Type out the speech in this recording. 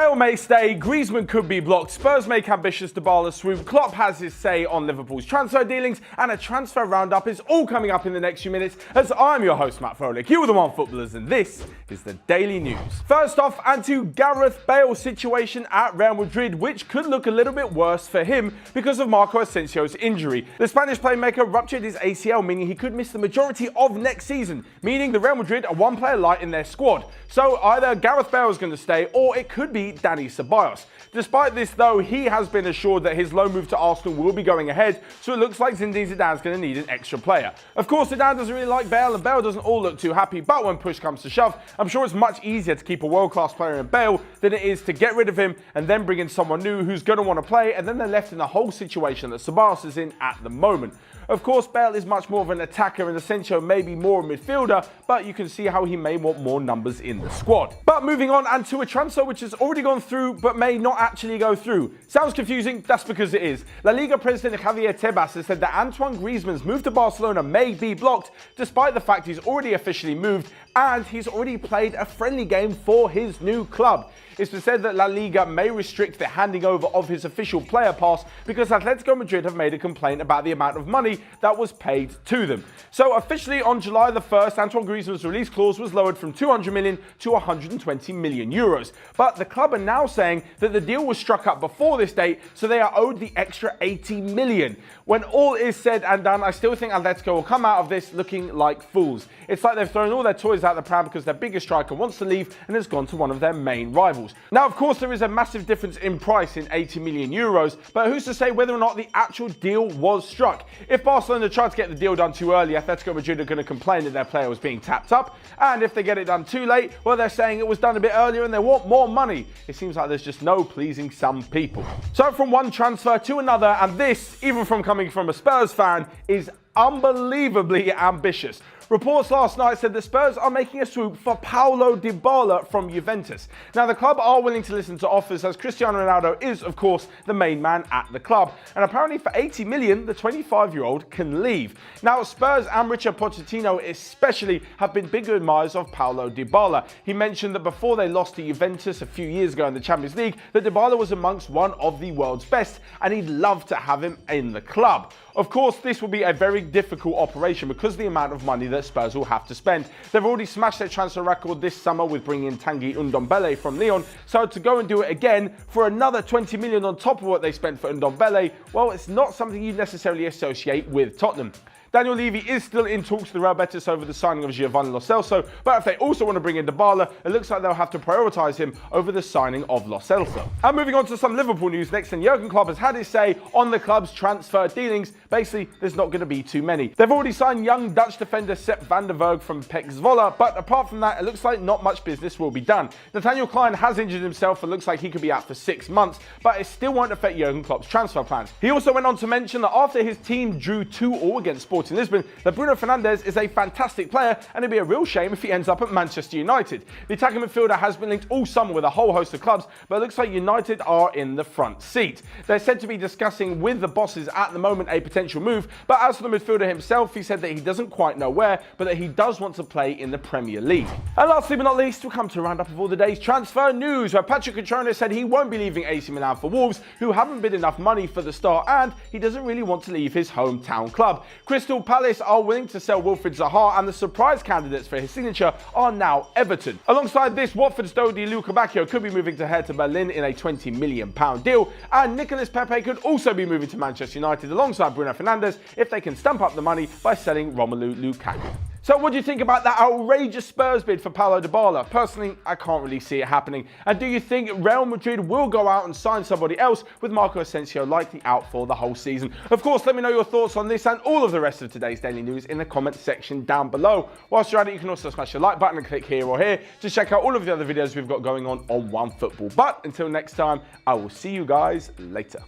Bale may stay, Griezmann could be blocked, Spurs make ambitious Dybala swoop, Klopp has his say on Liverpool's transfer dealings, and a transfer roundup is all coming up in the next few minutes as I'm your host, Matt Froelich. You are the Onefootballers, and this is the Daily News. First off, and to Gareth Bale's situation at Real Madrid, which could look a little bit worse for him because of Marco Asensio's injury. The Spanish playmaker ruptured his ACL, meaning he could miss the majority of next season, meaning the Real Madrid are one player light in their squad. So either Gareth Bale is going to stay, or it could be Dani Ceballos. Despite this though, he has been assured that his loan move to Arsenal will be going ahead, so it looks like Zinedine Zidane's going to need an extra player. Of course, Zidane doesn't really like Bale, and Bale doesn't all look too happy, but when push comes to shove, I'm sure it's much easier to keep a world-class player in Bale than it is to get rid of him and then bring in someone new who's going to want to play, and then they're left in the whole situation that Ceballos is in at the moment. Of course, Bale is much more of an attacker and Asensio may be more a midfielder, but you can see how he may want more numbers in the squad. But moving on, and to a transfer which has already gone through but may not actually go through. Sounds confusing? That's because it is. La Liga president Javier Tebas has said that Antoine Griezmann's move to Barcelona may be blocked, despite the fact he's already officially moved and he's already played a friendly game for his new club. It's been said that La Liga may restrict the handing over of his official player pass because Atletico Madrid have made a complaint about the amount of money that was paid to them. So officially on July the 1st, Antoine Griezmann's release clause was lowered from 200 million to 120 million euros. But the club are now saying that the deal was struck up before this date, so they are owed the extra 80 million. When all is said and done, I still think Atletico will come out of this looking like fools. It's like they've thrown all their toys out the pram because their biggest striker wants to leave and has gone to one of their main rivals. Now, of course, there is a massive difference in price in 80 million euros, but who's to say whether or not the actual deal was struck? If Barcelona tried to get the deal done too early, Atletico Madrid are going to complain that their player was being tapped up, and if they get it done too late, well, they're saying it was done a bit earlier and they want more money. It seems like there's just no pleasing some people. So from one transfer to another, and this, even from coming from a Spurs fan, is unbelievably ambitious. Reports last night said the Spurs are making a swoop for Paulo Dybala from Juventus. Now, the club are willing to listen to offers as Cristiano Ronaldo is, of course, the main man at the club. And apparently for 80 million, the 25-year-old can leave. Now, Spurs and Richard Pochettino especially have been big admirers of Paulo Dybala. He mentioned that before they lost to Juventus a few years ago in the Champions League, that Dybala was amongst one of the world's best, and he'd love to have him in the club. Of course, this will be a very difficult operation because of the amount of money that Spurs will have to spend. They've already smashed their transfer record this summer with bringing in Tanguy Ndombele from Lyon, so to go and do it again for another 20 million on top of what they spent for Ndombele, well, it's not something you necessarily associate with Tottenham. Daniel Levy is still in talks with the Real Betis over the signing of Giovanni Lo Celso, but if they also want to bring in Dybala, it looks like they'll have to prioritise him over the signing of Lo Celso. And moving on to some Liverpool news next, and Jurgen Klopp has had his say on the club's transfer dealings. Basically, there's not going to be too many. They've already signed young Dutch defender Sepp van der Voog from PEC Zwolle, but apart from that, it looks like not much business will be done. Nathaniel Klein has injured himself and looks like he could be out for 6 months, but it still won't affect Jurgen Klopp's transfer plans. He also went on to mention that after his team drew 2-2 against Sporting Lisbon, that Bruno Fernandes is a fantastic player, and it'd be a real shame if he ends up at Manchester United. The attacking midfielder has been linked all summer with a whole host of clubs, but it looks like United are in the front seat. They're said to be discussing with the bosses at the moment a potential move, but as for the midfielder himself, he said that he doesn't quite know where, but that he does want to play in the Premier League. And lastly but not least, we'll come to a roundup of all the day's transfer news, where Patrick Cutrone said he won't be leaving AC Milan for Wolves, who haven't bid enough money for the start, and he doesn't really want to leave his hometown club. Crystal Palace are willing to sell Wilfried Zaha, and the surprise candidates for his signature are now Everton. Alongside this, Watford's Dodi Lukebakio could be moving to Hertha Berlin in a £20 million deal, and Nicolas Pepe could also be moving to Manchester United alongside Bruno Fernandes if they can stump up the money by selling Romelu Lukaku. So what do you think about that outrageous Spurs bid for Paulo Dybala? Personally, I can't really see it happening. And do you think Real Madrid will go out and sign somebody else, with Marco Asensio likely out for the whole season? Of course, let me know your thoughts on this and all of the rest of today's daily news in the comment section down below. Whilst you're at it, you can also smash the like button and click here or here to check out all of the other videos we've got going on OneFootball. But until next time, I will see you guys later.